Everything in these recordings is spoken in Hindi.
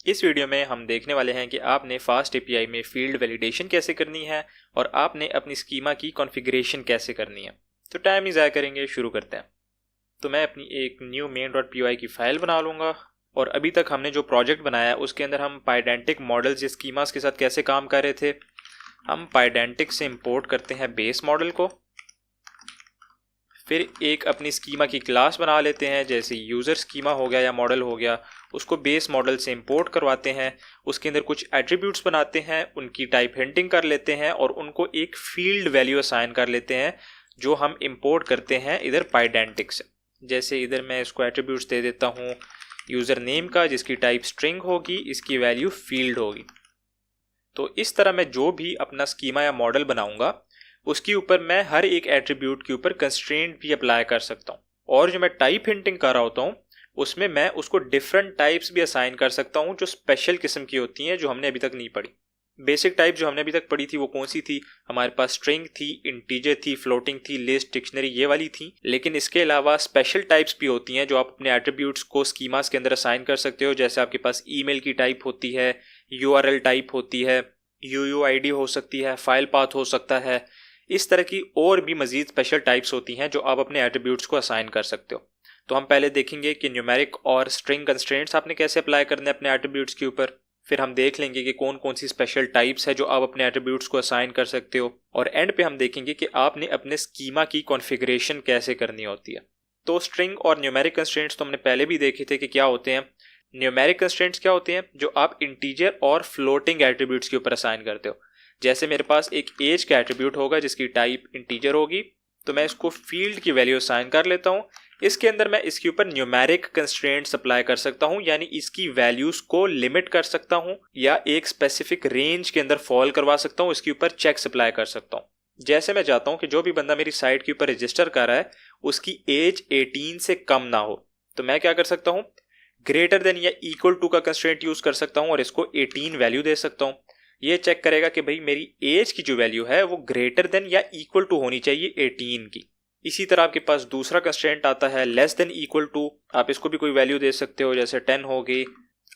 इस वीडियो में हम देखने वाले हैं कि आपने फास्ट एपीआई में फील्ड वैलिडेशन कैसे करनी है और आपने अपनी स्कीमा की कॉन्फ़िगरेशन कैसे करनी है। तो टाइम नहीं ज़ाया करेंगे, शुरू करते हैं। तो मैं अपनी एक न्यू main.py की फ़ाइल बना लूँगा और अभी तक हमने जो प्रोजेक्ट बनाया है उसके अंदर हम पाइडेंटिक मॉडल्स या स्कीमास के साथ कैसे काम कर रहे थे। हम पाइडेंटिक से इंपोर्ट करते हैं बेस मॉडल को, फिर एक अपनी स्कीमा की क्लास बना लेते हैं, जैसे यूज़र स्कीमा हो गया या मॉडल हो गया, उसको बेस मॉडल से इंपोर्ट करवाते हैं। उसके अंदर कुछ एट्रीब्यूट्स बनाते हैं, उनकी टाइप हिंटिंग कर लेते हैं और उनको एक फील्ड वैल्यू असाइन कर लेते हैं जो हम इंपोर्ट करते हैं इधर पाइडेंटिक से। जैसे इधर मैं इसको एट्रीब्यूट्स दे देता हूँ यूज़र नेम का, जिसकी टाइप स्ट्रिंग होगी, इसकी वैल्यू फील्ड होगी। तो इस तरह मैं जो भी अपना स्कीमा या मॉडल बनाऊंगा उसके ऊपर मैं हर एक एट्रीब्यूट के ऊपर कंस्ट्रेंट भी अप्लाई कर सकता हूँ। और जो मैं टाइप हिंटिंग कर रहा होता हूँ उसमें मैं उसको डिफरेंट टाइप्स भी असाइन कर सकता हूँ जो स्पेशल किस्म की होती हैं, जो हमने अभी तक नहीं पढ़ी। बेसिक टाइप जो हमने अभी तक पढ़ी थी वो कौन सी थी? हमारे पास स्ट्रिंग थी, इंटीजर थी, फ्लोटिंग थी, लिस्ट, डिक्शनरी, ये वाली थी। लेकिन इसके अलावा स्पेशल टाइप्स भी होती हैं जो आप अपने एट्रीब्यूट्स को स्कीमास के अंदर असाइन कर सकते हो। जैसे आपके पास ईमेल की टाइप होती है, यूआरएल टाइप होती है, यूयूआईडी हो सकती है, फाइल पाथ हो सकता है। इस तरह की और भी मजीद स्पेशल टाइप्स होती हैं जो आप अपने एट्रीब्यूट्स को असाइन कर सकते हो। तो हम पहले देखेंगे कि न्यूमेरिक और स्ट्रिंग कंस्ट्रेंट्स आपने कैसे अप्लाई करने हैं अपने एट्रीब्यूट्स के ऊपर। फिर हम देख लेंगे कि कौन कौन सी स्पेशल टाइप्स है जो आप अपने एट्रीब्यूट्स को असाइन कर सकते हो। और एंड पे हम देखेंगे कि आपने अपने स्कीमा की कॉन्फ़िगरेशन कैसे करनी होती है। तो स्ट्रिंग और न्यूमेरिक कंस्ट्रेंट्स तो हमने पहले भी देखे थे कि क्या होते हैं। न्यूमेरिक कंस्ट्रेंट्स क्या होते हैं? जो आप इंटीजर और फ्लोटिंग एट्रीब्यूट्स के ऊपर असाइन करते हो। जैसे मेरे पास एक एज का एट्रीब्यूट होगा जिसकी टाइप इंटीजर होगी, तो मैं इसको फील्ड की वैल्यू असाइन कर लेता हूँ। इसके अंदर मैं इसके ऊपर न्यूमेरिक कंस्ट्रेंट्स अप्लाई कर सकता हूँ, यानी इसकी वैल्यूज को लिमिट कर सकता हूँ या एक स्पेसिफिक रेंज के अंदर फॉल करवा सकता हूँ। इसके ऊपर चेक्स अप्लाई कर सकता हूँ। जैसे मैं चाहता हूँ कि जो भी बंदा मेरी साइट के ऊपर रजिस्टर कर रहा है उसकी एज 18 से कम ना हो, तो मैं क्या कर सकता हूँ? ग्रेटर देन या इक्वल टू का कंस्ट्रेंट यूज कर सकता हूँ और इसको 18 वैल्यू दे सकता हूँ। ये चेक करेगा कि भाई मेरी एज की जो वैल्यू है वो ग्रेटर देन या इक्वल टू होनी चाहिए 18 की। इसी तरह आपके पास दूसरा कंस्ट्रेंट आता है लेस देन इक्वल टू। आप इसको भी कोई वैल्यू दे सकते हो, जैसे 10 होगी।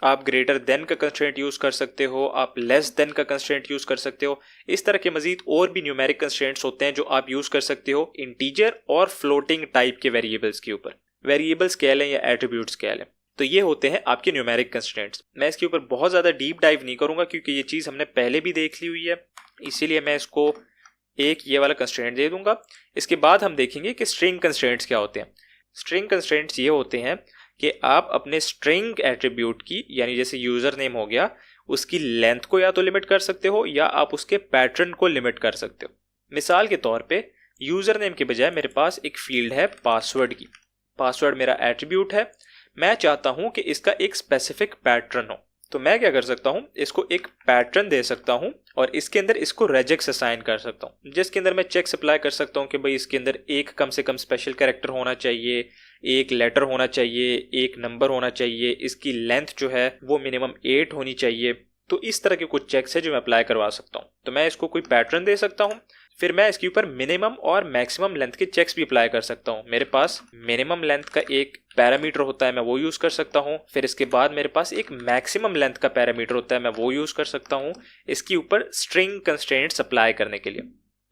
आप ग्रेटर देन का कंस्ट्रेंट यूज कर सकते हो, आप लेस देन का कंस्ट्रेंट यूज कर सकते हो। इस तरह के मजीद और भी न्यूमेरिक कंस्ट्रेंट्स होते हैं जो आप यूज कर सकते हो इंटीजर और फ्लोटिंग टाइप के वेरिएबल्स के ऊपर। वेरिएबल्स कह लें या एट्रीब्यूट्स कह लें, तो ये होते हैं आपके न्यूमेरिक कंस्ट्रेंट्स। मैं इसके ऊपर बहुत ज़्यादा डीप डाइव नहीं करूंगा क्योंकि ये चीज़ हमने पहले भी देख ली हुई है, इसीलिए मैं इसको एक ये वाला कंस्ट्रेंट दे दूंगा। इसके बाद हम देखेंगे कि स्ट्रिंग कंस्ट्रेंट्स क्या होते हैं। स्ट्रिंग कंस्ट्रेंट्स ये होते हैं कि आप अपने स्ट्रिंग एट्रीब्यूट की, यानी जैसे यूज़र नेम हो गया, उसकी लेंथ को या तो लिमिट कर सकते हो या आप उसके पैटर्न को लिमिट कर सकते हो। मिसाल के तौर पे यूज़र नेम के बजाय मेरे पास एक फील्ड है पासवर्ड की। पासवर्ड मेरा एट्रीब्यूट है, मैं चाहता हूं कि इसका एक स्पेसिफिक पैटर्न हो, तो मैं क्या कर सकता हूं? इसको एक पैटर्न दे सकता हूं और इसके अंदर इसको रेजेक्स असाइन कर सकता हूं, जिसके अंदर मैं चेक्स अप्लाई कर सकता हूं कि भाई इसके अंदर एक कम से कम स्पेशल कैरेक्टर होना चाहिए, एक लेटर होना चाहिए, एक नंबर होना चाहिए, इसकी लेंथ जो है वो मिनिमम 8 होनी चाहिए। तो इस तरह के कुछ चेक्स है जो मैं अप्लाई करवा सकता हूँ। तो मैं इसको कोई पैटर्न दे सकता हूँ, फिर मैं इसके ऊपर मिनिमम और मैक्सिमम लेंथ के चेक्स भी अप्लाई कर सकता हूँ। मेरे पास मिनिमम लेंथ का एक पैरामीटर होता है, मैं वो यूज़ कर सकता हूँ। फिर इसके बाद मेरे पास एक मैक्सिमम लेंथ का पैरामीटर होता है, मैं वो यूज़ कर सकता हूँ इसके ऊपर स्ट्रिंग कंस्ट्रेंट्स अप्लाई करने के लिए।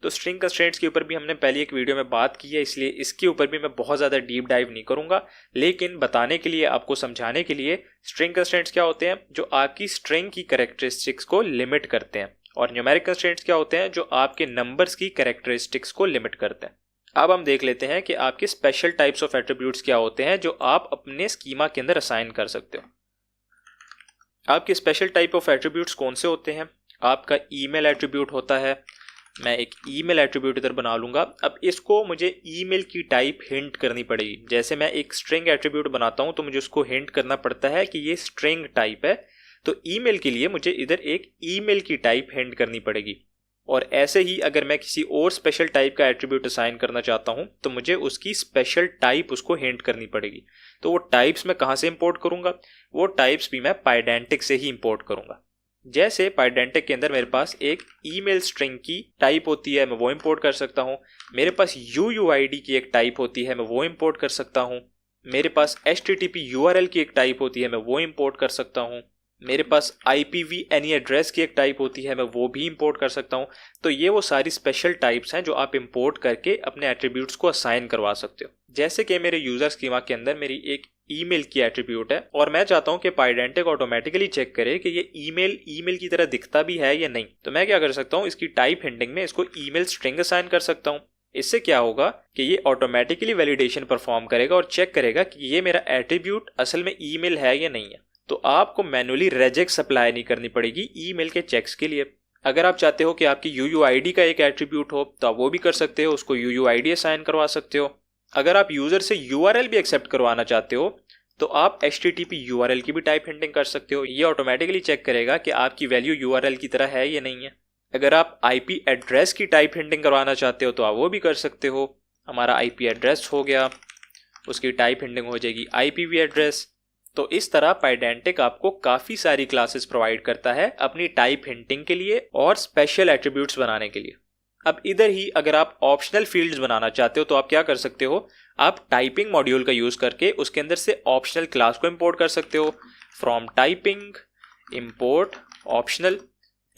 तो स्ट्रिंग कंस्ट्रेंट्स के ऊपर भी हमने पहले एक वीडियो में बात की है, इसलिए इसके ऊपर भी मैं बहुत ज़्यादा डीप डाइव नहीं करूँगा। लेकिन बताने के लिए, आपको समझाने के लिए, स्ट्रिंग कंस्ट्रेंट्स क्या होते हैं? जो आपकी स्ट्रिंग की कैरेक्टरिस्टिक्स को लिमिट करते हैं। और न्यूमेरिक कंस्ट्रेंट्स क्या होते हैं? जो आपके नंबर्स की कैरेक्टरिस्टिक्स को लिमिट करते हैं। अब हम देख लेते हैं कि आपके स्पेशल टाइप्स ऑफ एट्रीब्यूट्स क्या होते हैं जो आप अपने स्कीमा के अंदर असाइन कर सकते हो। आपके स्पेशल टाइप ऑफ एट्रीब्यूट्स कौन से होते हैं? आपका ईमेल एट्रीब्यूट होता है। मैं एक ईमेल एट्रीब्यूट इधर बना लूंगा। अब इसको मुझे ईमेल की टाइप हिंट करनी पड़ेगी। जैसे मैं एक स्ट्रिंग एट्रीब्यूट बनाता हूं तो मुझे उसको हिंट करना पड़ता है कि ये स्ट्रिंग टाइप है। तो ईमेल के लिए मुझे इधर एक ईमेल की टाइप हिंट करनी पड़ेगी। और ऐसे ही अगर मैं किसी और स्पेशल टाइप का एट्रीब्यूट असाइन करना चाहता हूं तो मुझे उसकी स्पेशल टाइप उसको हिंट करनी पड़ेगी। तो वो टाइप्स मैं कहां से इंपोर्ट करूंगा? वो टाइप्स भी मैं पाइडेंटिक से ही इंपोर्ट करूंगा। जैसे पाइडेंटिक के अंदर मेरे पास एक ईमेल स्ट्रिंग की टाइप होती है, मैं वो इंपोर्ट कर सकता हूँ। मेरे पास यूयूआईडी की एक टाइप होती है, मैं वो इंपोर्ट कर सकता हूँ। मेरे पास HTTP URL की एक टाइप होती है, मैं वो इंपोर्ट कर सकता हूँ। मेरे पास IPv एनी एड्रेस की एक टाइप होती है, मैं वो भी इंपोर्ट कर सकता हूँ। तो ये वो सारी स्पेशल टाइप्स हैं जो आप इंपोर्ट करके अपने एट्रीब्यूट्स को असाइन करवा सकते हो। जैसे कि मेरे यूजर स्कीमा के अंदर मेरी एक ईमेल की एट्रीब्यूट है और मैं चाहता हूँ कि पाइडेंटिक ऑटोमेटिकली चेक करे कि ये ईमेल की तरह दिखता भी है या नहीं। तो मैं क्या कर सकता हूँ, इसकी टाइप हिंटिंग में इसको ईमेल स्ट्रिंग असाइन कर सकता हूँ। इससे क्या होगा कि ये ऑटोमेटिकली वैलिडेशन परफॉर्म करेगा और चेक करेगा कि ये मेरा एट्रीब्यूट असल में ईमेल है या नहीं है। तो आपको मैन्युअली रेजेक्स अप्लाई नहीं करनी पड़ेगी ईमेल के चेक्स के लिए। अगर आप चाहते हो कि आपकी UUID का एक एट्रीब्यूट हो तो आप वो भी कर सकते हो, उसको UUID असाइन करवा सकते हो। अगर आप यूजर से URL भी एक्सेप्ट करवाना चाहते हो तो आप HTTP URL की भी टाइप हिंटिंग कर सकते हो। ये ऑटोमेटिकली चेक करेगा कि आपकी वैल्यू URL की तरह है या नहीं है। अगर आप IP एड्रेस की टाइप हिंटिंग करवाना चाहते हो तो आप वो भी कर सकते हो। हमारा IP एड्रेस हो गया, उसकी टाइप हिंटिंग हो जाएगी IPv एड्रेस। तो इस तरह पाइडेंटिक आपको काफ़ी सारी क्लासेस प्रोवाइड करता है अपनी टाइप हिंटिंग के लिए और स्पेशल एट्रीब्यूट्स बनाने के लिए। अब इधर ही अगर आप ऑप्शनल फील्ड्स बनाना चाहते हो तो आप क्या कर सकते हो, आप टाइपिंग मॉड्यूल का यूज़ करके उसके अंदर से ऑप्शनल क्लास को इंपोर्ट कर सकते हो। फ्रॉम टाइपिंग इंपोर्ट ऑप्शनल,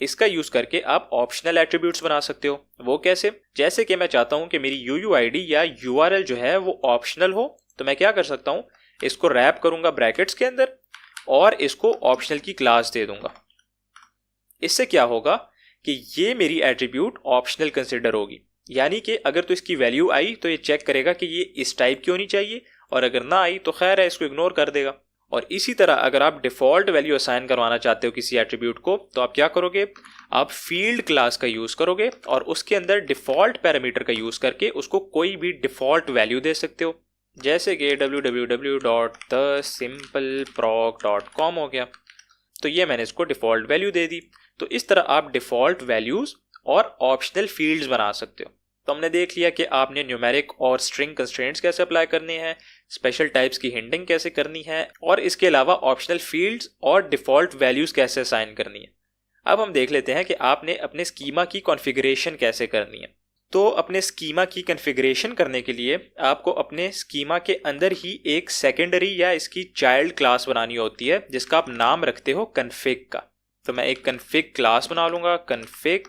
इसका यूज़ करके आप ऑप्शनल एट्रीब्यूट्स बना सकते हो। वो कैसे? जैसे कि मैं चाहता हूँ कि मेरी UUID या URL जो है वो ऑप्शनल हो, तो मैं क्या कर सकता हूँ, इसको रैप करूंगा ब्रैकेट्स के अंदर और इसको ऑप्शनल की क्लास दे दूंगा। इससे क्या होगा कि ये मेरी एट्रीब्यूट ऑप्शनल कंसिडर होगी, यानी कि अगर तो इसकी वैल्यू आई तो ये चेक करेगा कि ये इस टाइप की होनी चाहिए, और अगर ना आई तो खैर है, इसको इग्नोर कर देगा। और इसी तरह अगर आप डिफ़ॉल्ट वैल्यू असाइन करवाना चाहते हो किसी एट्रीब्यूट को तो आप क्या करोगे, आप फील्ड क्लास का यूज़ करोगे और उसके अंदर डिफ़ॉल्ट पैरामीटर का यूज़ करके उसको कोई भी डिफ़ॉल्ट वैल्यू दे सकते हो। जैसे कि www.thesimpleproc.com हो गया, तो ये मैंने इसको डिफ़ॉल्ट वैल्यू दे दी। तो इस तरह आप डिफ़ॉल्ट वैल्यूज़ और ऑप्शनल फील्ड्स बना सकते हो। तो हमने देख लिया कि आपने न्यूमेरिक और स्ट्रिंग कंस्ट्रेंट्स कैसे अप्लाई करने हैं, स्पेशल टाइप्स की हिंटिंग कैसे करनी है, और इसके अलावा ऑप्शनल फील्ड्स और डिफ़ॉल्ट वैल्यूज़ कैसे असाइन करनी है। अब हम देख लेते हैं कि आपने अपने स्कीमा की कॉन्फ़िगरेशन कैसे करनी है। तो अपने स्कीमा की कॉन्फ़िगरेशन करने के लिए आपको अपने स्कीमा के अंदर ही एक सेकेंडरी या इसकी चाइल्ड क्लास बनानी होती है जिसका आप नाम रखते हो कन्फिग का। तो मैं एक कन्फिग क्लास बना लूँगा, कन्फिग।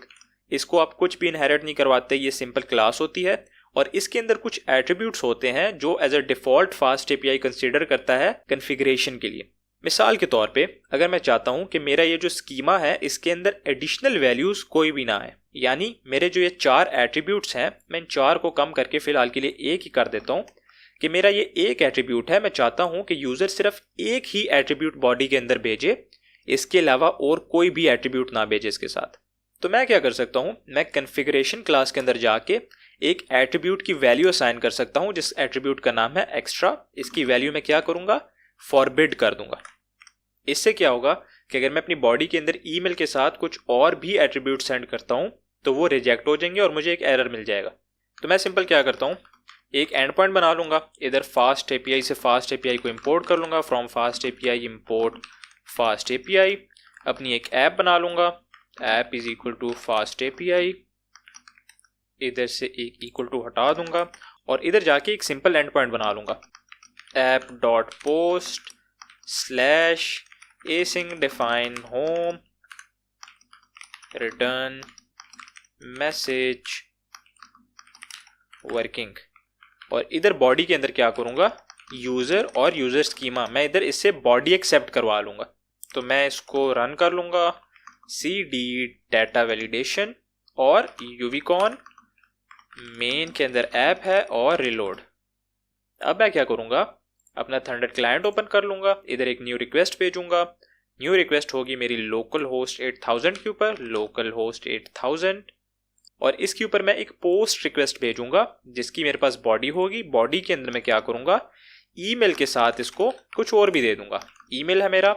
इसको आप कुछ भी इनहेरिट नहीं करवाते, ये सिंपल क्लास होती है और इसके अंदर कुछ एट्रीब्यूट्स होते हैं जो as a default fast API consider करता है कॉन्फ़िगरेशन के लिए। मिसाल के तौर पे अगर मैं चाहता हूँ कि मेरा ये जो स्कीमा है इसके अंदर एडिशनल वैल्यूज़ कोई भी ना आए, यानी मेरे जो ये 4 एट्रीब्यूट्स हैं मैं इन 4 को कम करके फ़िलहाल के लिए एक ही कर देता हूँ कि मेरा ये एक एट्रीब्यूट है, मैं चाहता हूँ कि यूज़र सिर्फ एक ही एट्रीब्यूट बॉडी के अंदर भेजे, इसके अलावा और कोई भी एट्रीब्यूट ना भेजे इसके साथ। तो मैं क्या कर सकता हूँ, मैं कॉन्फ़िगरेशन क्लास के अंदर जाके एक एट्रीब्यूट की वैल्यू असाइन कर सकता हूँ जिस एट्रीब्यूट का नाम है एक्स्ट्रा। इसकी वैल्यू मैं क्या करूँगा, फॉरबिड कर दूंगा। इससे क्या होगा कि अगर मैं अपनी बॉडी के अंदर ईमेल के साथ कुछ और भी एट्रीब्यूट सेंड करता हूं तो वो रिजेक्ट हो जाएंगे और मुझे एक एरर मिल जाएगा। तो मैं सिंपल क्या करता हूं, एक एंड पॉइंट बना लूंगा, इधर फास्ट API से फास्ट API को इंपोर्ट कर लूंगा, from fast API import fast API। अपनी एक ऐप बना लूंगा, app is equal to fast API, इधर से एक इक्वल टू हटा दूंगा और इधर जाके एक सिंपल एंड पॉइंट बना लूंगा, app.post/async define home return message working। और इधर बॉडी के अंदर क्या करूँगा, यूज़र और यूज़र स्कीमा, मैं इधर इससे बॉडी एक्सेप्ट करवा लूँगा। तो मैं इसको रन कर लूँगा, CD डाटा वैलिडेशन और यूविकॉन मेन के अंदर ऐप है और रिलोड। अब मैं क्या करूँगा, अपना थंडर क्लाइंट ओपन कर लूँगा, इधर एक न्यू रिक्वेस्ट भेजूँगा। न्यू रिक्वेस्ट होगी मेरी लोकल होस्ट 8000 के ऊपर, लोकल होस्ट 8000, और इसके ऊपर मैं एक पोस्ट रिक्वेस्ट भेजूँगा जिसकी मेरे पास बॉडी होगी। बॉडी के अंदर मैं क्या करूँगा, ईमेल के साथ इसको कुछ और भी दे दूँगा। ईमेल है मेरा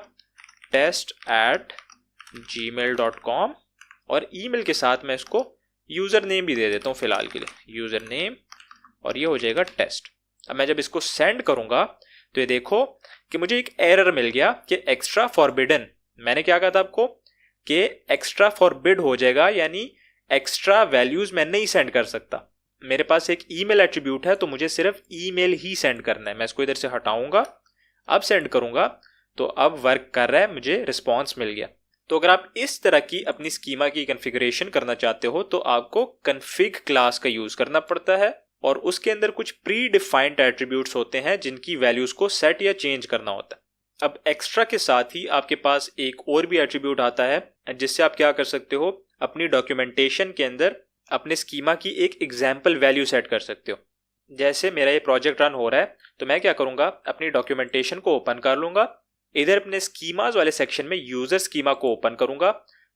test@gmail.com और ईमेल के साथ मैं इसको यूज़र नेम भी दे देता हूँ फ़िलहाल के लिए, यूज़र नेम, और ये हो जाएगा टेस्ट। अब मैं जब इसको सेंड करूँगा तो ये देखो कि मुझे एक एरर मिल गया कि एक्स्ट्रा फॉरबिडन। मैंने क्या कहा था आपको कि एक्स्ट्रा फॉरबिड हो जाएगा, यानी एक्स्ट्रा वैल्यूज़ मैं नहीं सेंड कर सकता। मेरे पास एक ईमेल एट्रीब्यूट है तो मुझे सिर्फ ईमेल ही सेंड करना है। मैं इसको इधर से हटाऊँगा, अब सेंड करूँगा तो अब वर्क कर रहा है, मुझे रिस्पॉन्स मिल गया। तो अगर आप इस तरह की अपनी स्कीमा की कॉन्फ़िगरेशन करना चाहते हो तो आपको कॉन्फ़िग क्लास का यूज़ करना पड़ता है और उसके अंदर कुछ प्री डिफाइंड एट्रीब्यूट्स होते हैं जिनकी वैल्यूज़ को सेट या चेंज करना होता है। अब एक्स्ट्रा के साथ ही आपके पास एक और भी एट्रीब्यूट आता है जिससे आप क्या कर सकते हो, अपनी डॉक्यूमेंटेशन के अंदर अपने स्कीमा की एक एग्जाम्पल वैल्यू सेट कर सकते हो। जैसे मेरा ये प्रोजेक्ट रन हो रहा है तो मैं क्या करूँगा, अपनी डॉक्यूमेंटेशन को ओपन कर लूँगा, इधर अपने स्कीमाज वाले सेक्शन में यूज़र स्कीमा को ओपन करूँगा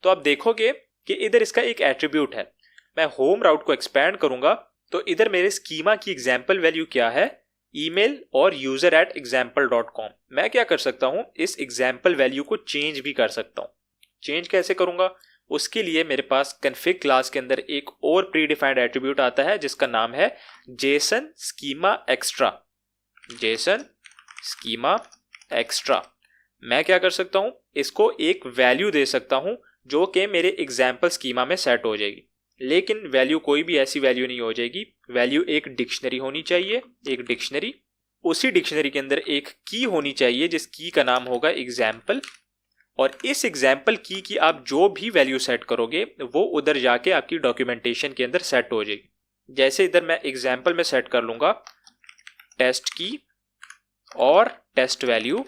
तो आप देखोगे कि इधर इसका एक एट्रीब्यूट है। मैं होम राउट को एक्सपैंड करूँगा तो इधर मेरे स्कीमा की एग्जाम्पल वैल्यू क्या है, ईमेल और user@example.com। मैं क्या कर सकता हूँ, इस एग्जाम्पल वैल्यू को चेंज भी कर सकता हूँ। चेंज कैसे करूँगा, उसके लिए मेरे पास कॉन्फ़िग क्लास के अंदर एक और प्री डिफाइंड एट्रीब्यूट आता है जिसका नाम है Jason schema extra. Jason schema extra. मैं क्या कर सकता हूँ, इसको एक वैल्यू दे सकता हूँ जो कि मेरे एग्जाम्पल स्कीमा में सेट हो जाएगी। लेकिन वैल्यू कोई भी ऐसी वैल्यू नहीं हो जाएगी, वैल्यू एक डिक्शनरी होनी चाहिए, एक डिक्शनरी। उसी डिक्शनरी के अंदर एक की होनी चाहिए जिस की का नाम होगा एग्जाम्पल, और इस एग्जाम्पल की आप जो भी वैल्यू सेट करोगे वो उधर जाके आपकी डॉक्यूमेंटेशन के अंदर सेट हो जाएगी। जैसे इधर मैं एग्जाम्पल में सेट कर लूँगा टेस्ट की और टेस्ट वैल्यू,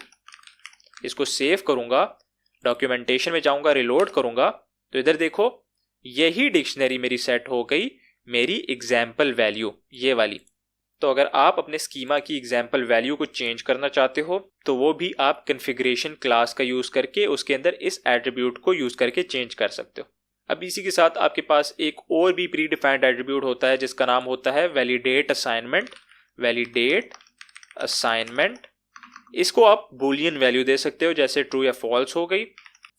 इसको सेव करूँगा, डॉक्यूमेंटेशन में जाऊँगा, रिलोड करूँगा तो इधर देखो यही डिक्शनरी मेरी सेट हो गई, मेरी एग्जाम्पल वैल्यू ये वाली। तो अगर आप अपने स्कीमा की एग्जाम्पल वैल्यू को चेंज करना चाहते हो तो वो भी आप कॉन्फ़िगरेशन क्लास का यूज़ करके उसके अंदर इस एट्रीब्यूट को यूज़ करके चेंज कर सकते हो। अब इसी के साथ आपके पास एक और भी प्री डिफाइंड एट्रीब्यूट होता है जिसका नाम होता है वैलिडेट असाइनमेंट। वैलिडेट असाइनमेंट, इसको आप बूलियन वैल्यू दे सकते हो जैसे ट्रू या फॉल्स हो गई।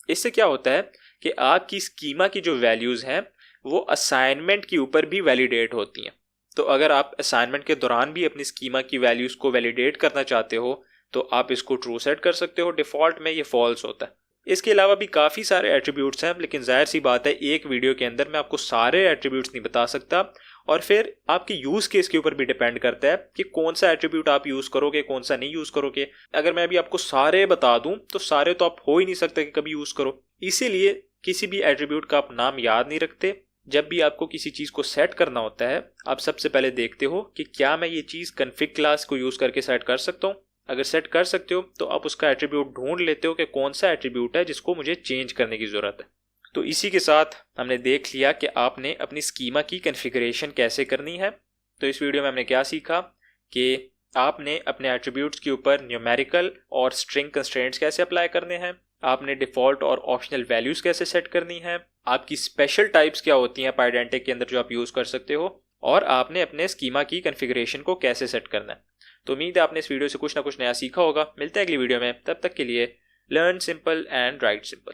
इससे क्या होता है कि आपकी स्कीमा की जो वैल्यूज़ हैं वो असाइनमेंट के ऊपर भी वैलिडेट होती हैं। तो अगर आप असाइनमेंट के दौरान भी अपनी स्कीमा की वैल्यूज़ को वैलिडेट करना चाहते हो तो आप इसको ट्रू सेट कर सकते हो, डिफ़ॉल्ट में ये फॉल्स होता है। इसके अलावा भी काफ़ी सारे एट्रीब्यूट्स हैं, लेकिन जाहिर सी बात है एक वीडियो के अंदर मैं आपको सारे एट्रीब्यूट्स नहीं बता सकता, और फिर आपके यूज़ केस के ऊपर भी डिपेंड करता है कि कौन सा एट्रीब्यूट आप यूज़ करोगे, कौन सा नहीं यूज़ करोगे। अगर मैं अभी आपको सारे बता दूं तो सारे तो आप हो ही नहीं सकते कि कभी यूज़ करो, इसीलिए किसी भी एट्रीब्यूट का आप नाम याद नहीं रखते। जब भी आपको किसी चीज़ को सेट करना होता है आप सबसे पहले देखते हो कि क्या मैं ये चीज़ कॉन्फ़िग क्लास को यूज़ करके सेट कर सकता हूँ। अगर सेट कर सकते हो तो आप उसका एट्रीब्यूट ढूंढ लेते हो कि कौन सा एट्रीब्यूट है जिसको मुझे चेंज करने की ज़रूरत है। तो इसी के साथ हमने देख लिया कि आपने अपनी स्कीमा की कॉन्फ़िगरेशन कैसे करनी है। तो इस वीडियो में हमने क्या सीखा कि आपने अपने एट्रीब्यूट्स के ऊपर न्यूमेरिकल और स्ट्रिंग कंस्ट्रेंट्स कैसे अप्लाई करने हैं, आपने डिफ़ॉल्ट और ऑप्शनल वैल्यूज़ कैसे सेट करनी है, आपकी स्पेशल टाइप्स क्या होती हैं पाइडेंटिक के अंदर जो आप यूज़ कर सकते हो, और आपने अपने स्कीमा की कॉन्फ़िगरेशन को कैसे सेट करना है। तो उम्मीद है आपने इस वीडियो से कुछ ना कुछ नया सीखा होगा। मिलते हैं अगली वीडियो में, तब तक के लिए learn simple and right simple.